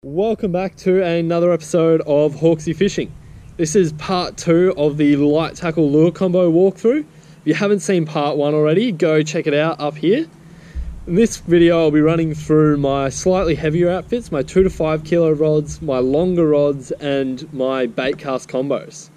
Welcome back to another episode of Hawksy Fishing. This is part 2 of the light tackle lure combo walkthrough. If you haven't seen part 1 already, go check it out up here. In this video I'll be running through my slightly heavier outfits, my 2 to 5 kilo rods, my longer rods and my Baitcast combos.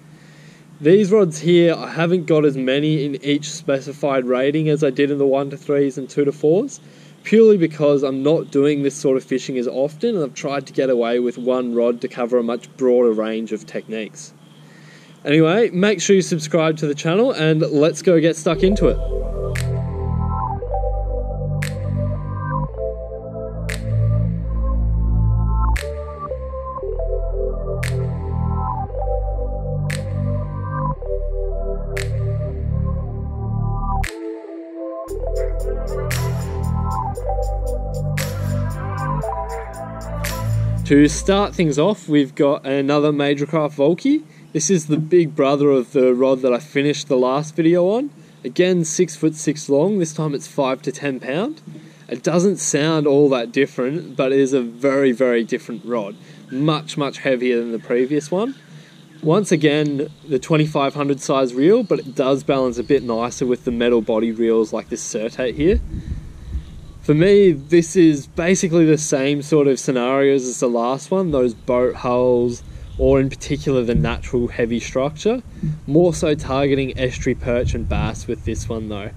These rods here, I haven't got as many in each specified rating as I did in the 1 to 3s and 2 to 4s. Purely because I'm not doing this sort of fishing as often, and I've tried to get away with one rod to cover a much broader range of techniques. Anyway, make sure you subscribe to the channel and let's go get stuck into it. To start things off, we've got another Major Craft Volky. This is the big brother of the rod that I finished the last video on. Again, 6'6" long, this time it's 5 to 10 pound. It doesn't sound all that different, but it is a very, very different rod. Much, much heavier than the previous one. Once again, the 2500 size reel, but it does balance a bit nicer with the metal body reels like this Certate here. For me, this is basically the same sort of scenarios as the last one, those boat hulls, or in particular the natural heavy structure. More so targeting estuary perch and bass with this one though.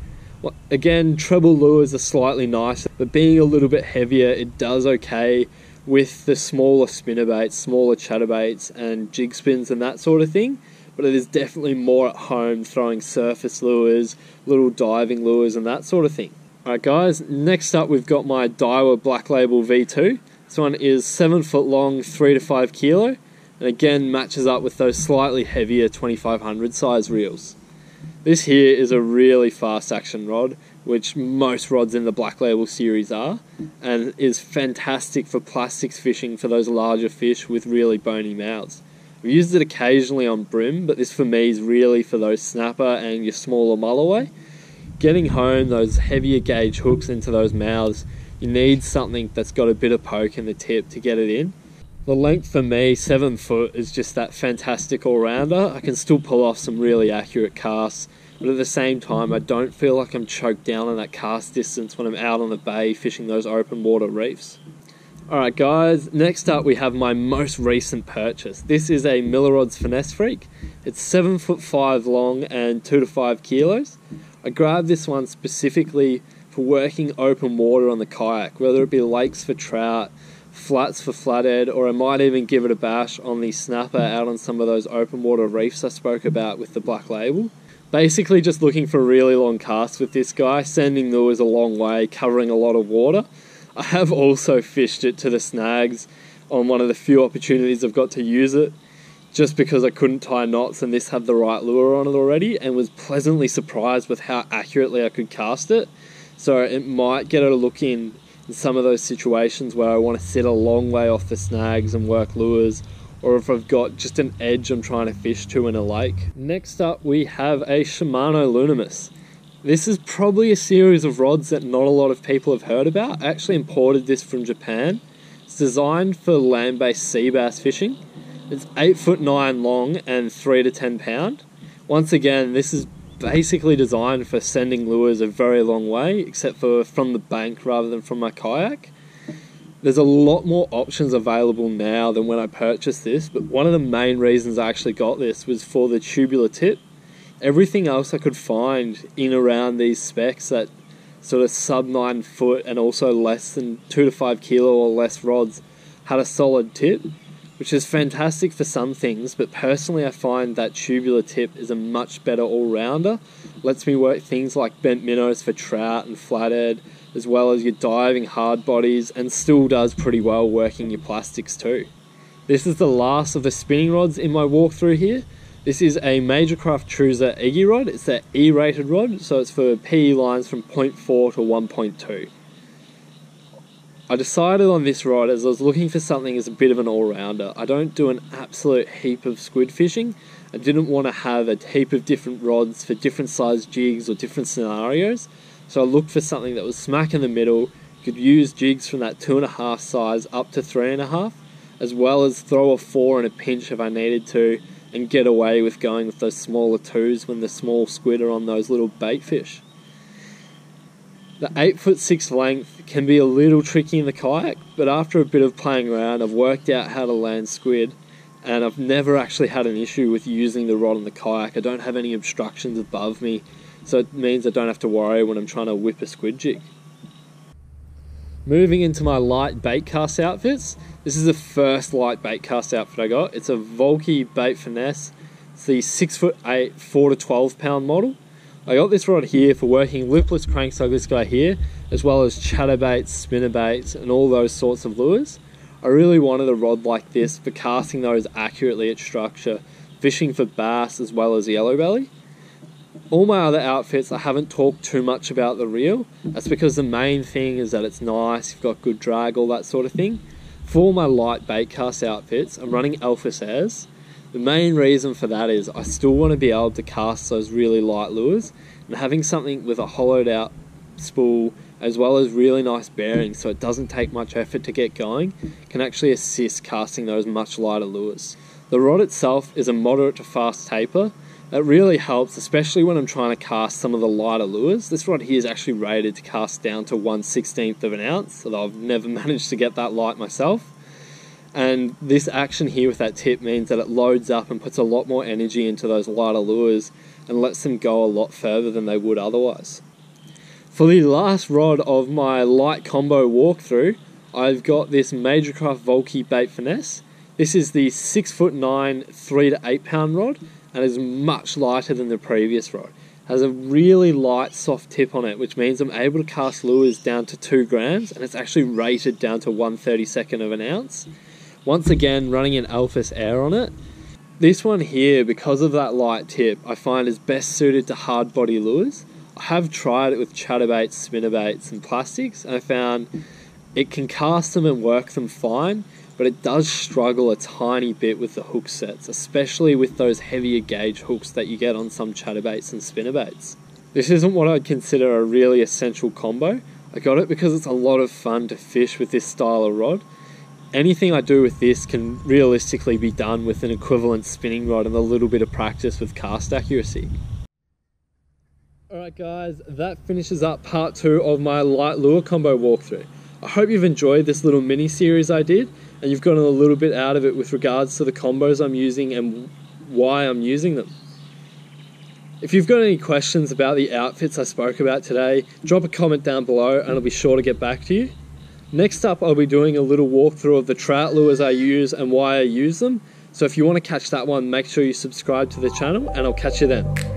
Again, treble lures are slightly nicer, but being a little bit heavier, it does okay with the smaller spinnerbaits, smaller chatterbaits and jig spins and that sort of thing. But it is definitely more at home throwing surface lures, little diving lures and that sort of thing. Alright guys, next up we've got my Daiwa Black Label V2. This one is 7 foot long, 3 to 5 kilo, and again matches up with those slightly heavier 2500 size reels. This here is a really fast action rod, which most rods in the Black Label series are, and is fantastic for plastics fishing for those larger fish with really bony mouths. I've used it occasionally on brim, but this for me is really for those snapper and your smaller mulloway. Getting home those heavier gauge hooks into those mouths, you need something that's got a bit of poke in the tip to get it in. The length for me, 7 foot, is just that fantastic all-rounder. I can still pull off some really accurate casts, but at the same time I don't feel like I'm choked down on that cast distance when I'm out on the bay fishing those open water reefs. Alright guys, next up we have my most recent purchase. This is a Millerod's Finesse Freak. It's 7 foot 5 long and 2 to 5 kilos. I grabbed this one specifically for working open water on the kayak, whether it be lakes for trout, flats for flathead, or I might even give it a bash on the snapper out on some of those open water reefs I spoke about with the Black Label. Basically just looking for really long casts with this guy, sending lures a long way, covering a lot of water. I have also fished it to the snags on one of the few opportunities I've got to use it, just because I couldn't tie knots and this had the right lure on it already, and was pleasantly surprised with how accurately I could cast it. So it might get a look in some of those situations where I want to sit a long way off the snags and work lures, or if I've got just an edge I'm trying to fish to in a lake. Next up we have a Shimano Lunimus. This is probably a series of rods that not a lot of people have heard about. I actually imported this from Japan. It's designed for land-based sea bass fishing. It's 8 foot 9 long and 3 to 10 pound. Once again, this is basically designed for sending lures a very long way, except for from the bank rather than from my kayak. There's a lot more options available now than when I purchased this, but one of the main reasons I actually got this was for the tubular tip. Everything else I could find in around these specs, that sort of sub 9 foot and also less than 2 to 5 kilo or less rods, had a solid tip, which is fantastic for some things, but personally I find that tubular tip is a much better all-rounder. Lets me work things like bent minnows for trout and flathead, as well as your diving hard bodies, and still does pretty well working your plastics too. This is the last of the spinning rods in my walkthrough here. This is a Major Craft Cruiser Eggie rod. It's that E-rated rod, so it's for PE lines from 0.4 to 1.2. I decided on this rod as I was looking for something as a bit of an all-rounder. I don't do an absolute heap of squid fishing. I didn't want to have a heap of different rods for different size jigs or different scenarios. So I looked for something that was smack in the middle, could use jigs from that 2.5 size up to 3.5, as well as throw a 4 in a pinch if I needed to, and get away with going with those smaller 2s when the small squid are on those little bait fish. The 8'6" length can be a little tricky in the kayak, but after a bit of playing around I've worked out how to land squid, and I've never actually had an issue with using the rod on the kayak. I don't have any obstructions above me, so it means I don't have to worry when I'm trying to whip a squid jig. Moving into my light baitcast outfits, this is the first light baitcast outfit I got. It's a Volky bait Finesse. It's the 6'8", 4 to 12 pound model. I got this rod here for working lipless cranks like this guy here, as well as chatterbaits, spinnerbaits, and all those sorts of lures. I really wanted a rod like this for casting those accurately at structure, fishing for bass as well as yellow belly. All my other outfits, I haven't talked too much about the reel. That's because the main thing is that it's nice, you've got good drag, all that sort of thing. For my light baitcast outfits, I'm running Alpha Airs. The main reason for that is I still want to be able to cast those really light lures, and having something with a hollowed out spool as well as really nice bearings so it doesn't take much effort to get going can actually assist casting those much lighter lures. The rod itself is a moderate to fast taper. That really helps, especially when I'm trying to cast some of the lighter lures. This rod here is actually rated to cast down to 1/16 of an ounce, although I've never managed to get that light myself. And this action here with that tip means that it loads up and puts a lot more energy into those lighter lures and lets them go a lot further than they would otherwise. For the last rod of my light combo walkthrough, I've got this Majorcraft Volky bait Finesse. This is the 6'9", 3 to 8 pound rod, and is much lighter than the previous rod. Has a really light soft tip on it, which means I'm able to cast lures down to 2 grams, and it's actually rated down to 1/32 of an ounce. Once again, running an Alpha Air on it. This one here, because of that light tip, I find is best suited to hard body lures. I have tried it with chatterbaits, spinnerbaits and plastics, and I found it can cast them and work them fine, but it does struggle a tiny bit with the hook sets, especially with those heavier gauge hooks that you get on some chatterbaits and spinnerbaits. This isn't what I'd consider a really essential combo. I got it because it's a lot of fun to fish with this style of rod. Anything I do with this can realistically be done with an equivalent spinning rod and a little bit of practice with cast accuracy. Alright guys, that finishes up part 2 of my light lure combo walkthrough. I hope you've enjoyed this little mini series I did, and you've gotten a little bit out of it with regards to the combos I'm using and why I'm using them. If you've got any questions about the outfits I spoke about today, drop a comment down below and I'll be sure to get back to you. Next up, I'll be doing a little walkthrough of the trout lures I use and why I use them. So if you want to catch that one, make sure you subscribe to the channel, and I'll catch you then.